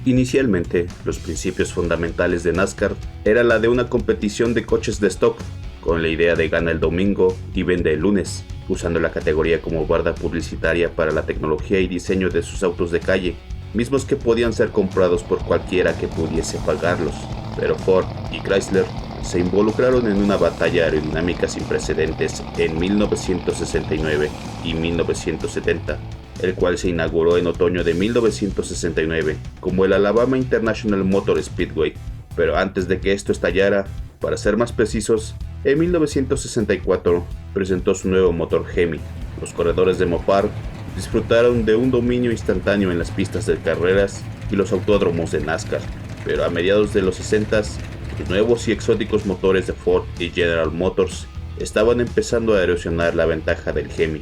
Inicialmente, los principios fundamentales de NASCAR era la de una competición de coches de stock, con la idea de gana el domingo y vende el lunes, usando la categoría como barda publicitaria para la tecnología y diseño de sus autos de calle, mismos que podían ser comprados por cualquiera que pudiese pagarlos. Pero Ford y Chrysler se involucraron en una batalla aerodinámica sin precedentes en 1969 y 1970, el cual se inauguró en otoño de 1969 como el Alabama International Motor Speedway. Pero antes de que esto estallara, para ser más precisos, en 1964 presentó su nuevo motor Hemi. Los corredores de Mopar disfrutaron de un dominio instantáneo en las pistas de carreras y los autódromos de NASCAR, pero a mediados de los 60s, los nuevos y exóticos motores de Ford y General Motors estaban empezando a erosionar la ventaja del Hemi.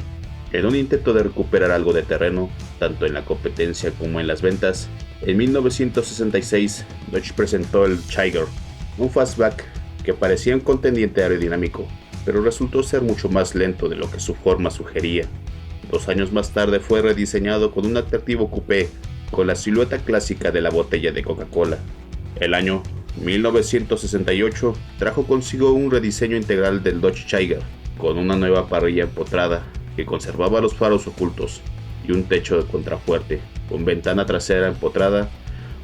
En un intento de recuperar algo de terreno, tanto en la competencia como en las ventas, en 1966 Dodge presentó el Charger, un fastback que parecía un contendiente aerodinámico, pero resultó ser mucho más lento de lo que su forma sugería. 2 años más tarde fue rediseñado con un atractivo coupé con la silueta clásica de la botella de Coca-Cola. El año 1968 trajo consigo un rediseño integral del Dodge Charger, con una nueva parrilla empotrada que conservaba los faros ocultos y un techo de contrafuerte, con ventana trasera empotrada,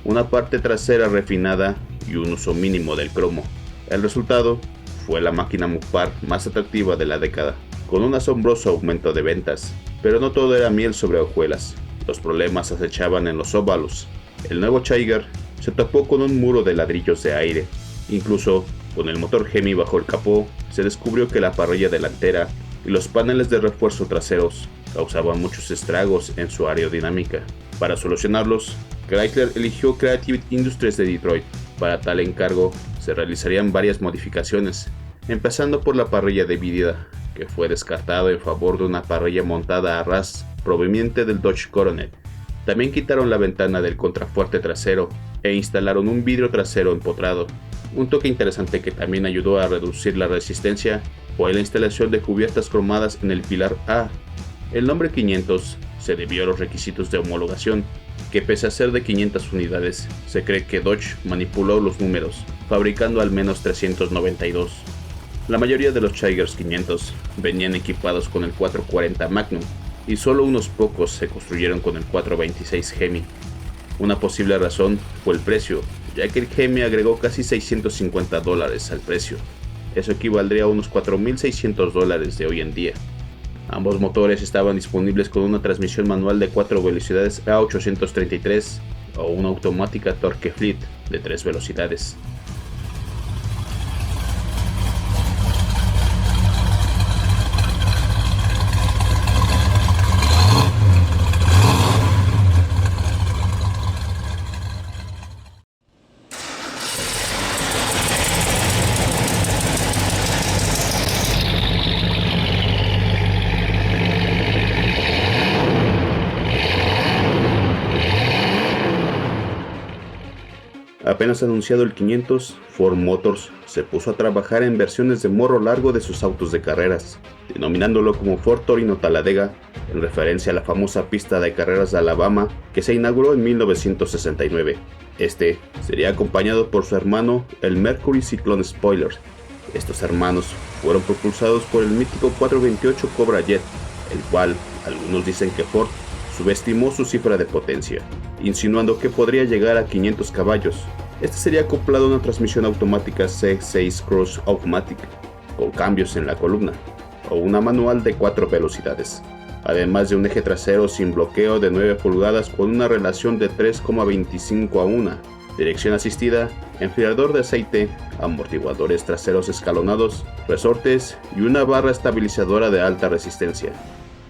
una parte trasera refinada y un uso mínimo del cromo. El resultado fue la máquina Mopar más atractiva de la década, con un asombroso aumento de ventas, pero no todo era miel sobre hojuelas. Los problemas acechaban en los óvalos. El nuevo Charger se topó con un muro de ladrillos de aire. Incluso con el motor Hemi bajo el capó, se descubrió que la parrilla delantera y los paneles de refuerzo traseros causaban muchos estragos en su aerodinámica. Para solucionarlos, Chrysler eligió Creative Industries de Detroit. Para tal encargo, se realizarían varias modificaciones, empezando por la parrilla dividida, que fue descartado en favor de una parrilla montada a ras proveniente del Dodge Coronet. También quitaron la ventana del contrafuerte trasero e instalaron un vidrio trasero empotrado. Un toque interesante que también ayudó a reducir la resistencia fue la instalación de cubiertas cromadas en el pilar A. El nombre 500 se debió a los requisitos de homologación, que pese a ser de 500 unidades, se cree que Dodge manipuló los números, fabricando al menos 392. La mayoría de los Chargers 500 venían equipados con el 440 Magnum, y solo unos pocos se construyeron con el 426 Hemi. Una posible razón fue el precio, ya que el Hemi agregó casi $650 al precio. Eso equivaldría a unos $4,600 de hoy en día. Ambos motores estaban disponibles con una transmisión manual de 4 velocidades A833 o una automática Torque Fleet de 3 velocidades. Apenas anunciado el 500, Ford Motors se puso a trabajar en versiones de morro largo de sus autos de carreras, denominándolo como Ford Torino Talladega, en referencia a la famosa pista de carreras de Alabama que se inauguró en 1969. Este sería acompañado por su hermano, el Mercury Cyclone Spoiler. Estos hermanos fueron propulsados por el mítico 428 Cobra Jet, el cual algunos dicen que Ford subestimó su cifra de potencia, insinuando que podría llegar a 500 caballos. Este sería acoplado a una transmisión automática C6 Cross Automatic, con cambios en la columna, o una manual de 4 velocidades, además de un eje trasero sin bloqueo de 9 pulgadas con una relación de 3,25 a 1, dirección asistida, enfriador de aceite, amortiguadores traseros escalonados, resortes y una barra estabilizadora de alta resistencia.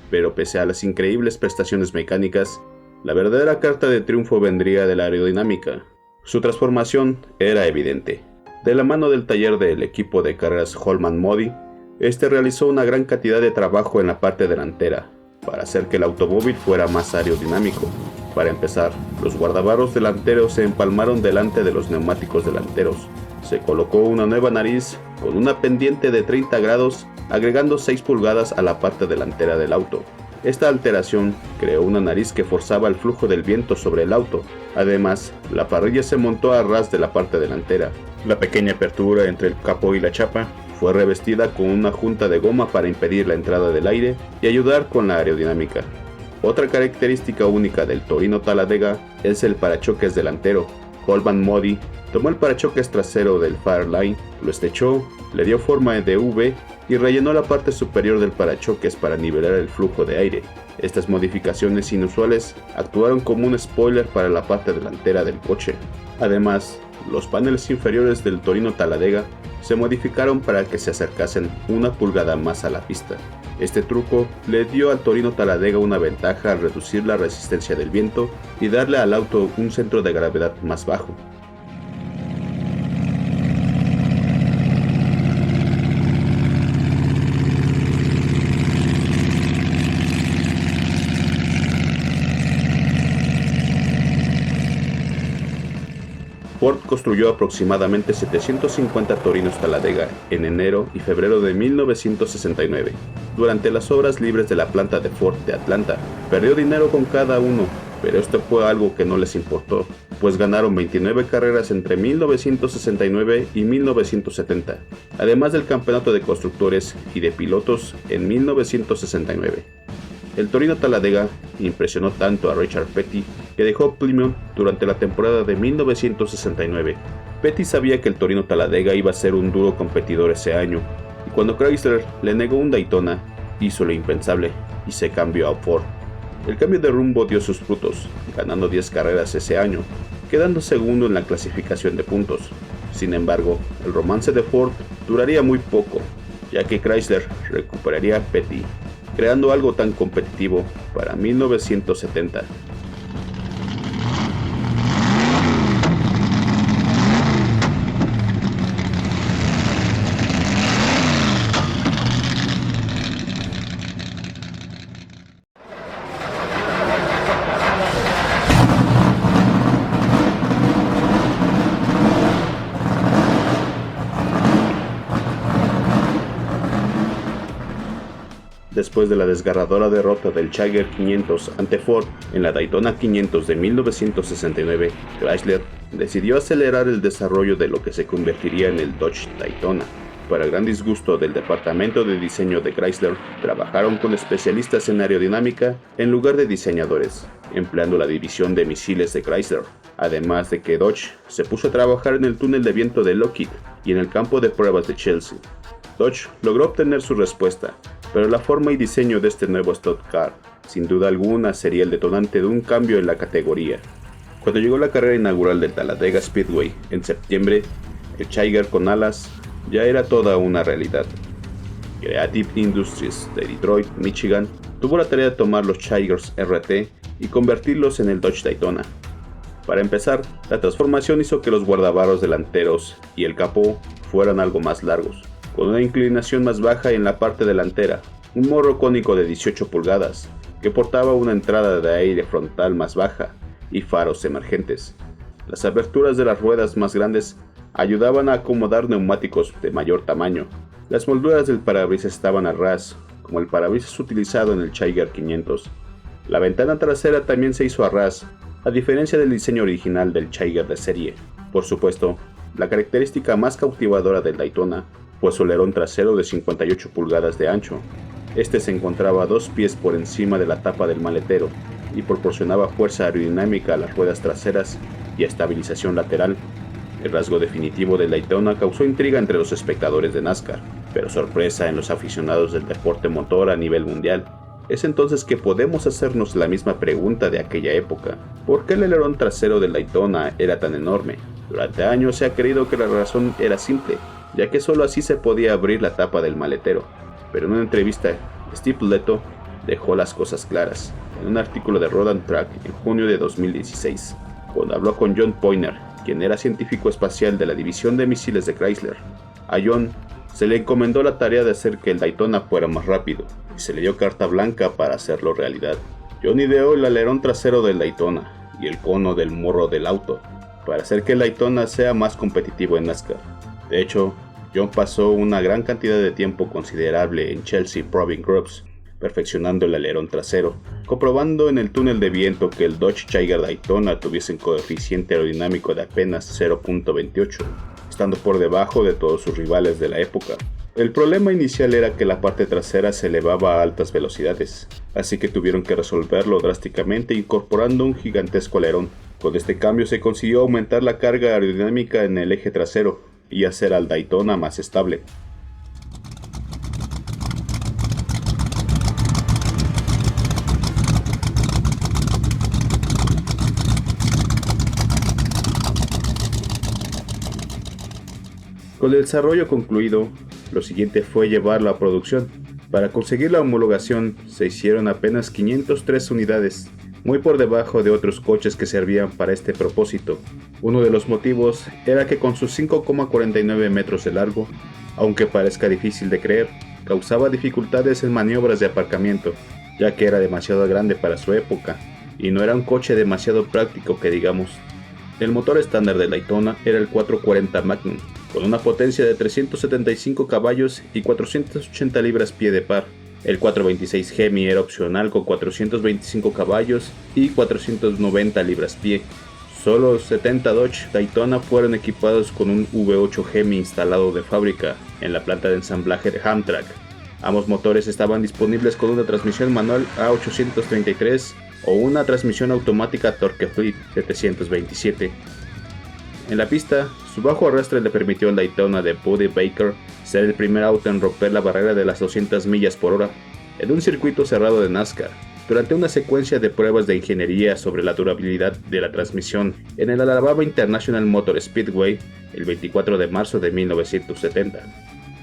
Pero pese a las increíbles prestaciones mecánicas, la verdadera carta de triunfo vendría de la aerodinámica. Su transformación era evidente. De la mano del taller del equipo de carreras Holman Modi, este realizó una gran cantidad de trabajo en la parte delantera, para hacer que el automóvil fuera más aerodinámico. Para empezar, los guardabarros delanteros se empalmaron delante de los neumáticos delanteros. Se colocó una nueva nariz con una pendiente de 30 grados, agregando 6 pulgadas a la parte delantera del auto. Esta alteración creó una nariz que forzaba el flujo del viento sobre el auto. Además, la parrilla se montó a ras de la parte delantera. La pequeña apertura entre el capó y la chapa fue revestida con una junta de goma para impedir la entrada del aire y ayudar con la aerodinámica. Otra característica única del Torino Talladega es el parachoques delantero. Holman Modi tomó el parachoques trasero del Fairlane, lo estrechó, le dio forma de V y rellenó la parte superior del parachoques para nivelar el flujo de aire. Estas modificaciones inusuales actuaron como un spoiler para la parte delantera del coche. Además, los paneles inferiores del Torino Talladega se modificaron para que se acercasen 1 pulgada más a la pista. Este truco le dio al Torino Talladega una ventaja al reducir la resistencia del viento y darle al auto un centro de gravedad más bajo. Ford construyó aproximadamente 750 Torinos Talladega en enero y febrero de 1969. Durante las obras libres de la planta de Ford de Atlanta, perdió dinero con cada uno, pero esto fue algo que no les importó, pues ganaron 29 carreras entre 1969 y 1970, además del campeonato de constructores y de pilotos en 1969. El Torino Talladega impresionó tanto a Richard Petty que dejó Plymouth durante la temporada de 1969. Petty sabía que el Torino Talladega iba a ser un duro competidor ese año, y cuando Chrysler le negó un Daytona, hizo lo impensable y se cambió a Ford. El cambio de rumbo dio sus frutos, ganando 10 carreras ese año, quedando segundo en la clasificación de puntos. Sin embargo, el romance de Ford duraría muy poco, ya que Chrysler recuperaría a Petty, creando algo tan competitivo para 1970. Después de la desgarradora derrota del Challenger 500 ante Ford en la Daytona 500 de 1969, Chrysler decidió acelerar el desarrollo de lo que se convertiría en el Dodge Daytona. Para gran disgusto del departamento de diseño de Chrysler, trabajaron con especialistas en aerodinámica en lugar de diseñadores, empleando la división de misiles de Chrysler. Además de que Dodge se puso a trabajar en el túnel de viento de Lockheed y en el campo de pruebas de Chelsea. Dodge logró obtener su respuesta, pero la forma y diseño de este nuevo Stock Car, sin duda alguna, sería el detonante de un cambio en la categoría. Cuando llegó la carrera inaugural del Talladega Speedway en septiembre, el Challenger con alas ya era toda una realidad. Creative Industries de Detroit, Michigan, tuvo la tarea de tomar los Challengers RT y convertirlos en el Dodge Daytona. Para empezar, la transformación hizo que los guardabarros delanteros y el capó fueran algo más largos, con una inclinación más baja en la parte delantera, un morro cónico de 18 pulgadas, que portaba una entrada de aire frontal más baja y faros emergentes. Las aberturas de las ruedas más grandes ayudaban a acomodar neumáticos de mayor tamaño. Las molduras del parabrisas estaban a ras, como el parabrisas utilizado en el Challenger 500. La ventana trasera también se hizo a ras, a diferencia del diseño original del Challenger de serie. Por supuesto, la característica más cautivadora del Daytona fue su alerón trasero de 58 pulgadas de ancho. Este se encontraba a 2 pies por encima de la tapa del maletero y proporcionaba fuerza aerodinámica a las ruedas traseras y estabilización lateral. El rasgo definitivo del Daytona causó intriga entre los espectadores de NASCAR, pero sorpresa en los aficionados del deporte motor a nivel mundial. Es entonces que podemos hacernos la misma pregunta de aquella época: ¿por qué el alerón trasero del Daytona era tan enorme? Durante años se ha creído que la razón era simple, ya que solo así se podía abrir la tapa del maletero. Pero en una entrevista, Steve Letto dejó las cosas claras, en un artículo de Road and Track en junio de 2016, cuando habló con John Poyner, quien era científico espacial de la división de misiles de Chrysler. A John se le encomendó la tarea de hacer que el Daytona fuera más rápido, y se le dio carta blanca para hacerlo realidad. John ideó el alerón trasero del Daytona y el cono del morro del auto, para hacer que el Daytona sea más competitivo en NASCAR. De hecho, John pasó una gran cantidad de tiempo considerable en Chelsea Proving Groves, perfeccionando el alerón trasero, comprobando en el túnel de viento que el Dodge Charger Daytona tuviese un coeficiente aerodinámico de apenas 0.28, estando por debajo de todos sus rivales de la época. El problema inicial era que la parte trasera se elevaba a altas velocidades, así que tuvieron que resolverlo drásticamente incorporando un gigantesco alerón. Con este cambio se consiguió aumentar la carga aerodinámica en el eje trasero y hacer al Daytona más estable. Con el desarrollo concluido, lo siguiente fue llevarlo a producción. Para conseguir la homologación se hicieron apenas 503 unidades, muy por debajo de otros coches que servían para este propósito. Uno de los motivos era que con sus 5,49 metros de largo, aunque parezca difícil de creer, causaba dificultades en maniobras de aparcamiento, ya que era demasiado grande para su época, y no era un coche demasiado práctico que digamos. El motor estándar del Daytona era el 440 Magnum, con una potencia de 375 caballos y 480 libras-pie de par. El 426 Hemi era opcional con 425 caballos y 490 libras-pie. Solo 70 Dodge Daytona fueron equipados con un V8 Hemi instalado de fábrica en la planta de ensamblaje de Hamtramck. Ambos motores estaban disponibles con una transmisión manual A833 o una transmisión automática Torque-Fleet 727. En la pista, su bajo arrastre le permitió al Daytona de Buddy Baker ser el primer auto en romper la barrera de las 200 millas por hora en un circuito cerrado de NASCAR, durante una secuencia de pruebas de ingeniería sobre la durabilidad de la transmisión en el Alabama International Motor Speedway el 24 de marzo de 1970.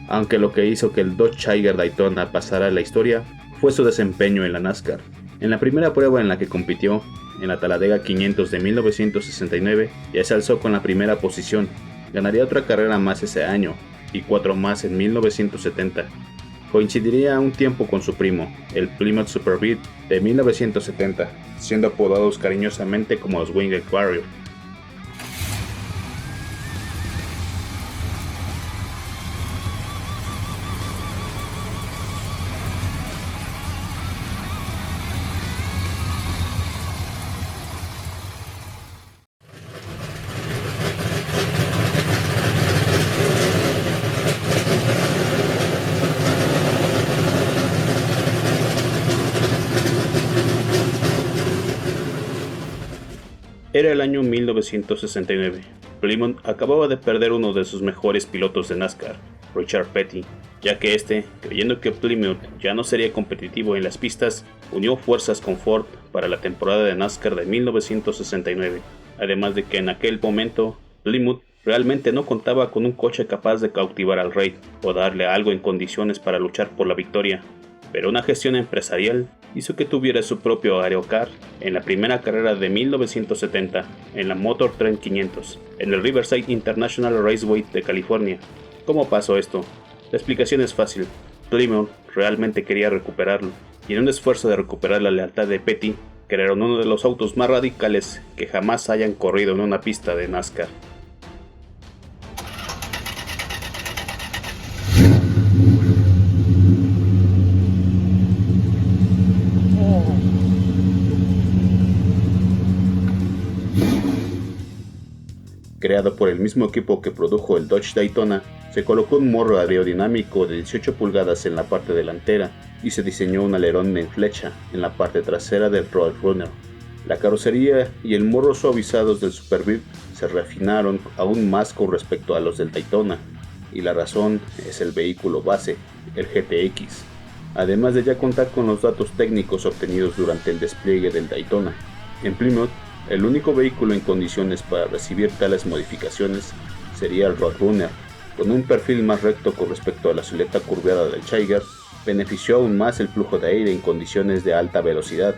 Aunque lo que hizo que el Dodge Charger Daytona pasara a la historia fue su desempeño en la NASCAR. En la primera prueba en la que compitió, en la Talladega 500 de 1969, ya se alzó con la primera posición. Ganaría otra carrera más ese año y 4 más en 1970. Coincidiría un tiempo con su primo, el Plymouth Superbeat de 1970, siendo apodados cariñosamente como los Winged Warrior. Era el año 1969. Plymouth acababa de perder uno de sus mejores pilotos de NASCAR, Richard Petty, ya que creyendo que Plymouth ya no sería competitivo en las pistas, unió fuerzas con Ford para la temporada de NASCAR de 1969. Además de que en aquel momento, Plymouth realmente no contaba con un coche capaz de cautivar al rey o darle algo en condiciones para luchar por la victoria. Pero una gestión empresarial hizo que tuviera su propio aerocar en la primera carrera de 1970 en la Motor Trend 500 en el Riverside International Raceway de California. ¿Cómo pasó esto? La explicación es fácil. Plymouth realmente quería recuperarlo, y en un esfuerzo de recuperar la lealtad de Petty, crearon uno de los autos más radicales que jamás hayan corrido en una pista de NASCAR. Creado por el mismo equipo que produjo el Dodge Daytona, se colocó un morro aerodinámico de 18 pulgadas en la parte delantera y se diseñó un alerón en flecha en la parte trasera del Roadrunner. La carrocería y el morro suavizados del Superbeat se refinaron aún más con respecto a los del Daytona, y la razón es el vehículo base, el GTX, además de ya contar con los datos técnicos obtenidos durante el despliegue del Daytona. En Plymouth, el único vehículo en condiciones para recibir tales modificaciones sería el Roadrunner. Con un perfil más recto con respecto a la silueta curveada del Charger, benefició aún más el flujo de aire en condiciones de alta velocidad.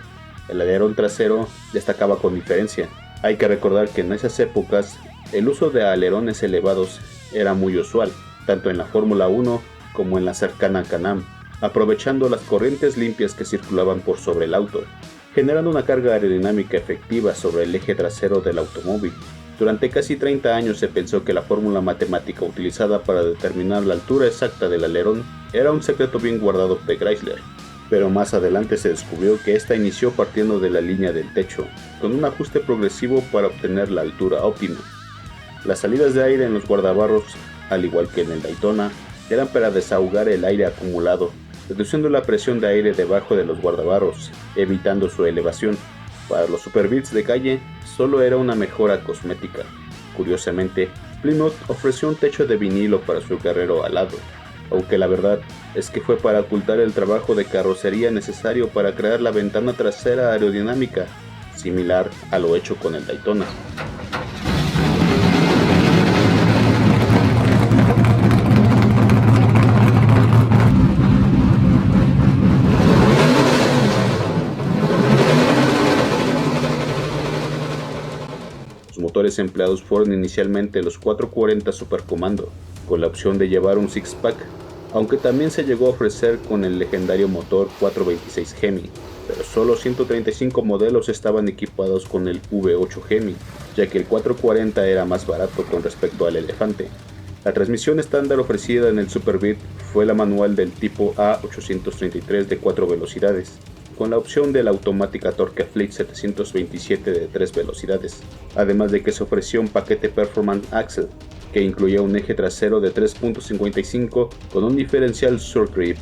El alerón trasero destacaba con diferencia. Hay que recordar que en esas épocas el uso de alerones elevados era muy usual, tanto en la Fórmula 1 como en la cercana Can-Am, aprovechando las corrientes limpias que circulaban por sobre el auto, generando una carga aerodinámica efectiva sobre el eje trasero del automóvil. Durante casi 30 años se pensó que la fórmula matemática utilizada para determinar la altura exacta del alerón era un secreto bien guardado de Chrysler, pero más adelante se descubrió que esta inició partiendo de la línea del techo, con un ajuste progresivo para obtener la altura óptima. Las salidas de aire en los guardabarros, al igual que en el Daytona, eran para desahogar el aire acumulado, reduciendo la presión de aire debajo de los guardabarros, evitando su elevación. Para los Superbeats de calle, solo era una mejora cosmética. Curiosamente, Plymouth ofreció un techo de vinilo para su carrero alado, aunque la verdad es que fue para ocultar el trabajo de carrocería necesario para crear la ventana trasera aerodinámica, similar a lo hecho con el Daytona. Los motores empleados fueron inicialmente los 440 Supercommando, con la opción de llevar un six-pack, aunque también se llegó a ofrecer con el legendario motor 426 Hemi, pero solo 135 modelos estaban equipados con el V8 Hemi, ya que el 440 era más barato con respecto al Elefante. La transmisión estándar ofrecida en el Superbeat fue la manual del tipo A833 de 4 velocidades, con la opción de la automática Torque-Fleet 727 de 3 velocidades, además de que se ofreció un paquete Performance Axle, que incluía un eje trasero de 3.55 con un diferencial Surgrip.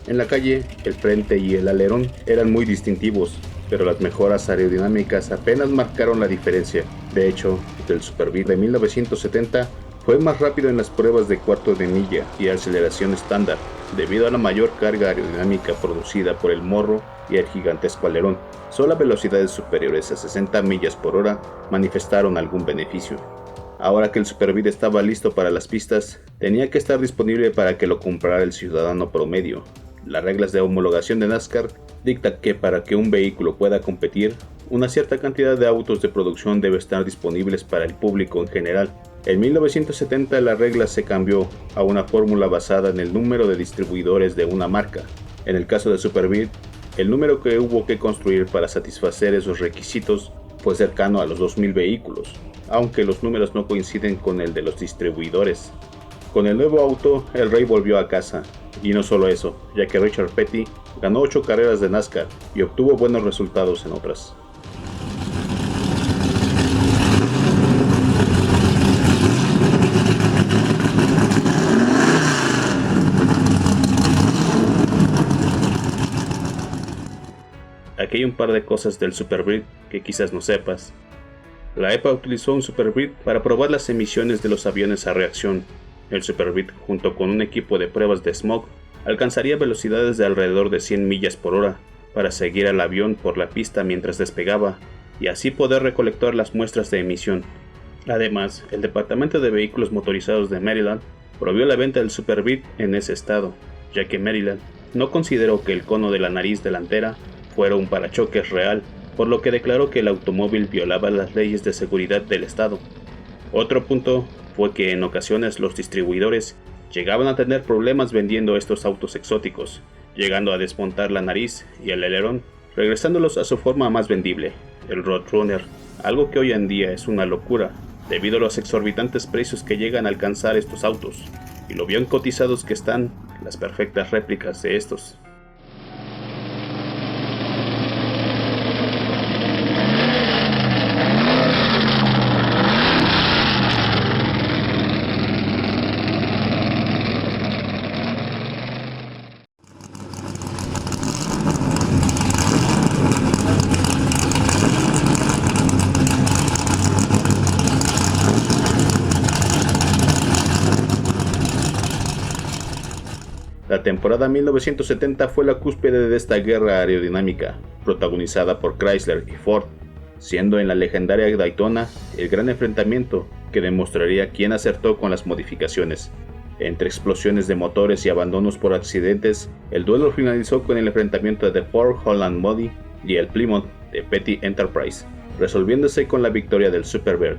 En la calle, el frente y el alerón eran muy distintivos, pero las mejoras aerodinámicas apenas marcaron la diferencia. De hecho, el Superbeat de 1970 fue más rápido en las pruebas de cuarto de milla y aceleración estándar, debido a la mayor carga aerodinámica producida por el morro y el gigantesco alerón. Solo a velocidades superiores a 60 millas por hora manifestaron algún beneficio. Ahora que el Superbeat estaba listo para las pistas, tenía que estar disponible para que lo comprara el ciudadano promedio. Las reglas de homologación de NASCAR dictan que para que un vehículo pueda competir, una cierta cantidad de autos de producción debe estar disponibles para el público en general. En 1970 la regla se cambió a una fórmula basada en el número de distribuidores de una marca. En el caso de Superbeat, el número que hubo que construir para satisfacer esos requisitos fue cercano a los 2000 vehículos, aunque los números no coinciden con el de los distribuidores. Con el nuevo auto, el rey volvió a casa, y no solo eso, ya que Richard Petty ganó 8 carreras de NASCAR y obtuvo buenos resultados en otras. Aquí hay un par de cosas del Superbeat que quizás no sepas. La EPA utilizó un Superbeat para probar las emisiones de los aviones a reacción. El Superbeat, junto con un equipo de pruebas de smog, alcanzaría velocidades de alrededor de 100 millas por hora para seguir al avión por la pista mientras despegaba y así poder recolectar las muestras de emisión. Además, el Departamento de Vehículos Motorizados de Maryland prohibió la venta del Superbeat en ese estado, ya que Maryland no consideró que el cono de la nariz delantera fuera un parachoques real, por lo que declaró que el automóvil violaba las leyes de seguridad del estado. Otro punto fue que en ocasiones los distribuidores llegaban a tener problemas vendiendo estos autos exóticos, llegando a desmontar la nariz y el alerón, regresándolos a su forma más vendible, el Roadrunner, algo que hoy en día es una locura, debido a los exorbitantes precios que llegan a alcanzar estos autos, y lo bien cotizados que están las perfectas réplicas de estos. La temporada 1970 fue la cúspide de esta guerra aerodinámica, protagonizada por Chrysler y Ford, siendo en la legendaria Daytona el gran enfrentamiento que demostraría quién acertó con las modificaciones. Entre explosiones de motores y abandonos por accidentes, el duelo finalizó con el enfrentamiento de Ford Holland Modi y el Plymouth de Petty Enterprise, resolviéndose con la victoria del Superbird.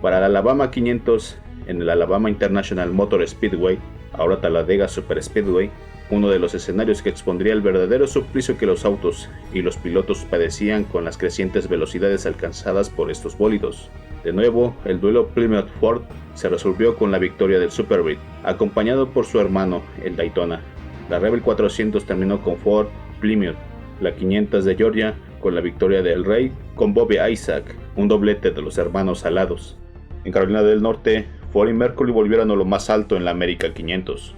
Para el Alabama 500, en el Alabama International Motor Speedway, ahora Talladega Super Speedway, uno de los escenarios que expondría el verdadero suplicio que los autos y los pilotos padecían con las crecientes velocidades alcanzadas por estos bólidos. De nuevo, el duelo Plymouth-Ford se resolvió con la victoria del Superbeat, acompañado por su hermano, el Daytona. La Rebel 400 terminó con Ford Plymouth, la 500 de Georgia con la Victoria del Rey con Bobby Isaac, un doblete de los hermanos alados. En Carolina del Norte, Ford y Mercury volvieron a lo más alto en la América 500.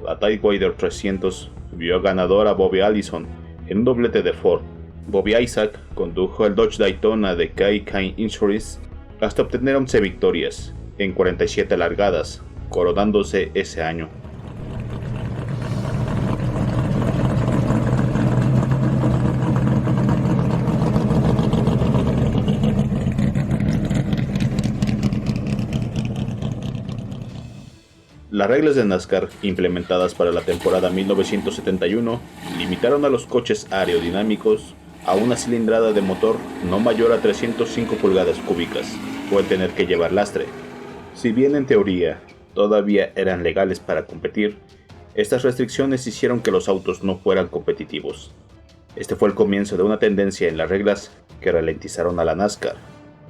La Tidewater 300 vio ganador a Bobby Allison en un doblete de Ford. Bobby Isaac condujo el Dodge Daytona de K.K. Insurance hasta obtener 11 victorias en 47 largadas, coronándose ese año. Las reglas de NASCAR implementadas para la temporada 1971 limitaron a los coches aerodinámicos a una cilindrada de motor no mayor a 305 pulgadas cúbicas o el tener que llevar lastre. Si bien en teoría todavía eran legales para competir, estas restricciones hicieron que los autos no fueran competitivos. Este fue el comienzo de una tendencia en las reglas que ralentizaron a la NASCAR.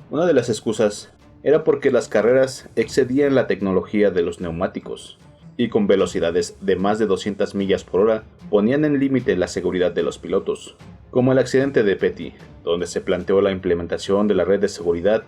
Una de las excusas era porque las carreras excedían la tecnología de los neumáticos y con velocidades de más de 200 millas por hora ponían en límite la seguridad de los pilotos, como el accidente de Petty, donde se planteó la implementación de la red de seguridad.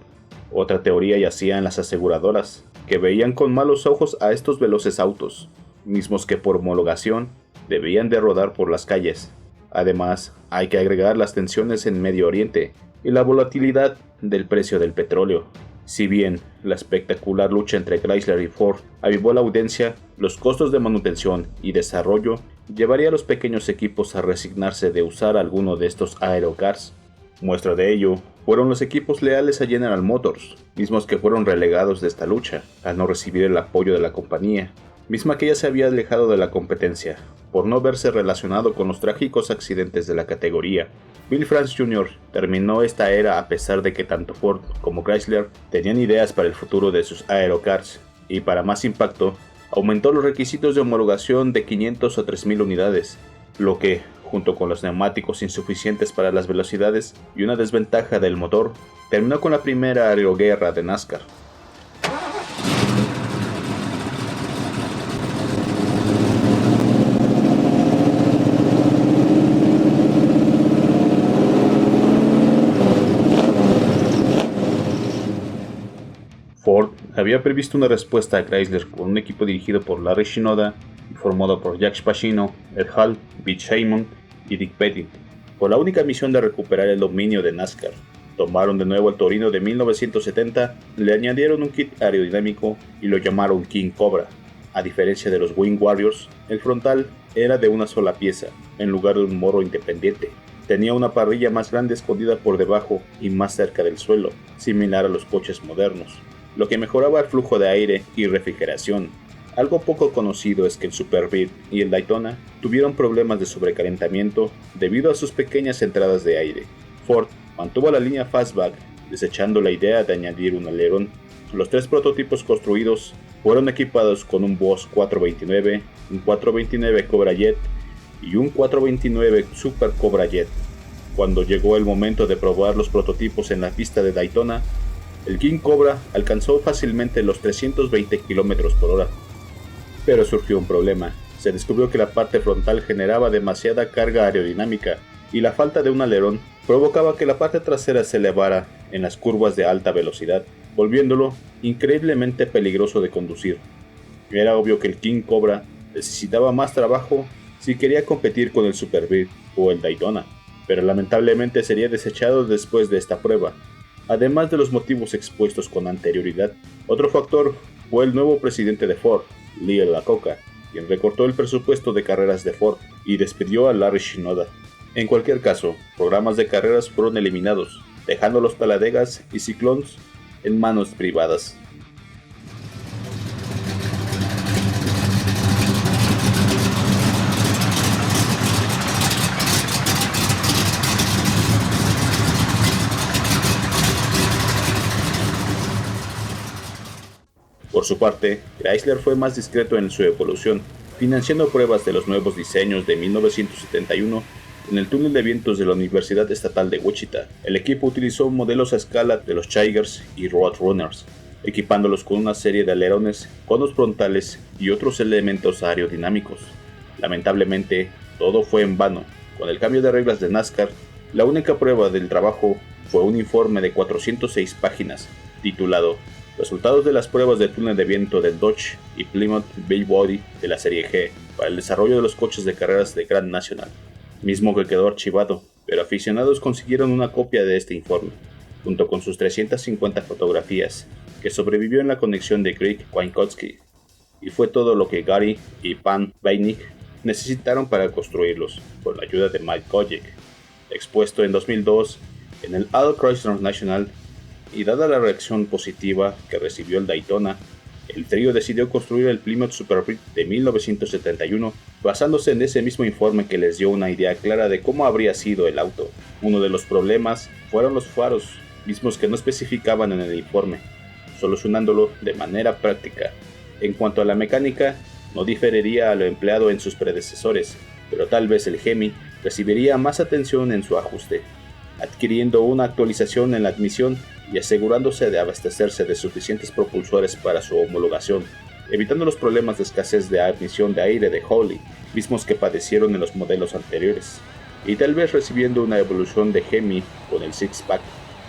Otra teoría yacía en las aseguradoras, que veían con malos ojos a estos veloces autos, mismos que por homologación debían de rodar por las calles. Además, hay que agregar las tensiones en Medio Oriente y la volatilidad del precio del petróleo. Si bien la espectacular lucha entre Chrysler y Ford avivó la audiencia, los costos de manutención y desarrollo llevaría a los pequeños equipos a resignarse de usar alguno de estos aerocars. Muestra de ello fueron los equipos leales a General Motors, mismos que fueron relegados de esta lucha al no recibir el apoyo de la compañía, misma que ya se había alejado de la competencia por no verse relacionado con los trágicos accidentes de la categoría. Bill France Jr. terminó esta era a pesar de que tanto Ford como Chrysler tenían ideas para el futuro de sus aerocars y, para más impacto, aumentó los requisitos de homologación de 500 a 3000 unidades, lo que, junto con los neumáticos insuficientes para las velocidades y una desventaja del motor, terminó con la primera aeroguerra de NASCAR. Ford había previsto una respuesta a Chrysler con un equipo dirigido por Larry Shinoda y formado por Jack Pacino, Ed Hall, Butch Harmon y Dick Pettit, con la única misión de recuperar el dominio de NASCAR. Tomaron de nuevo el Torino de 1970, le añadieron un kit aerodinámico y lo llamaron King Cobra. A diferencia de los Wing Warriors, el frontal era de una sola pieza, en lugar de un morro independiente. Tenía una parrilla más grande escondida por debajo y más cerca del suelo, similar a los coches modernos, lo que mejoraba el flujo de aire y refrigeración. Algo poco conocido es que el Super Beat y el Daytona tuvieron problemas de sobrecalentamiento debido a sus pequeñas entradas de aire. Ford mantuvo la línea Fastback, desechando la idea de añadir un alerón. Los tres prototipos construidos fueron equipados con un Boss 429, un 429 Cobra Jet y un 429 Super Cobra Jet. Cuando llegó el momento de probar los prototipos en la pista de Daytona, el King Cobra alcanzó fácilmente los 320 km por hora. Pero surgió un problema. Se descubrió que la parte frontal generaba demasiada carga aerodinámica y la falta de un alerón provocaba que la parte trasera se elevara en las curvas de alta velocidad, volviéndolo increíblemente peligroso de conducir. Era obvio que el King Cobra necesitaba más trabajo si quería competir con el Super Beat o el Daytona, pero lamentablemente sería desechado después de esta prueba. Además de los motivos expuestos con anterioridad, otro factor fue el nuevo presidente de Ford, Lee Iacocca, quien recortó el presupuesto de carreras de Ford y despidió a Larry Shinoda. En cualquier caso, programas de carreras fueron eliminados, dejando los Talladegas y Cyclones en manos privadas. Por su parte, Chrysler fue más discreto en su evolución, financiando pruebas de los nuevos diseños de 1971 en el túnel de vientos de la Universidad Estatal de Wichita. El equipo utilizó modelos a escala de los Tigers y Roadrunners, equipándolos con una serie de alerones, conos frontales y otros elementos aerodinámicos. Lamentablemente, todo fue en vano. Con el cambio de reglas de NASCAR, la única prueba del trabajo fue un informe de 406 páginas, titulado Resultados de las pruebas de túnel de viento del Dodge y Plymouth Bay Body de la Serie G para el desarrollo de los coches de carreras de Grand National, mismo que quedó archivado, pero aficionados consiguieron una copia de este informe, junto con sus 350 fotografías, que sobrevivió en la conexión de Greg Winkowski, y fue todo lo que Gary y Pam Weinig necesitaron para construirlos, con la ayuda de Mike Gojek. Expuesto en 2002 en el All Chrysler National, y dada la reacción positiva que recibió el Daytona, el trío decidió construir el Plymouth Superfleet de 1971, basándose en ese mismo informe que les dio una idea clara de cómo habría sido el auto. Uno de los problemas fueron los faros, mismos que no especificaban en el informe, solucionándolo de manera práctica. En cuanto a la mecánica, no diferiría a lo empleado en sus predecesores, pero tal vez el Hemi recibiría más atención en su ajuste, adquiriendo una actualización en la admisión y asegurándose de abastecerse de suficientes propulsores para su homologación, evitando los problemas de escasez de admisión de aire de Hawley, mismos que padecieron en los modelos anteriores, y tal vez recibiendo una evolución de Hemi con el Six-Pack.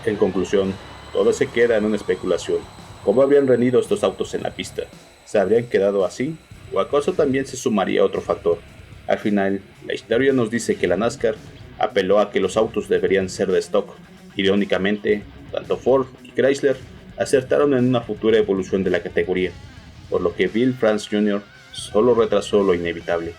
En conclusión, todo se queda en una especulación. ¿Cómo habrían rendido estos autos en la pista? ¿Se habrían quedado así? ¿O acaso también se sumaría otro factor? Al final, la historia nos dice que la NASCAR apeló a que los autos deberían ser de stock. Irónicamente, tanto Ford y Chrysler acertaron en una futura evolución de la categoría, por lo que Bill France Jr. solo retrasó lo inevitable.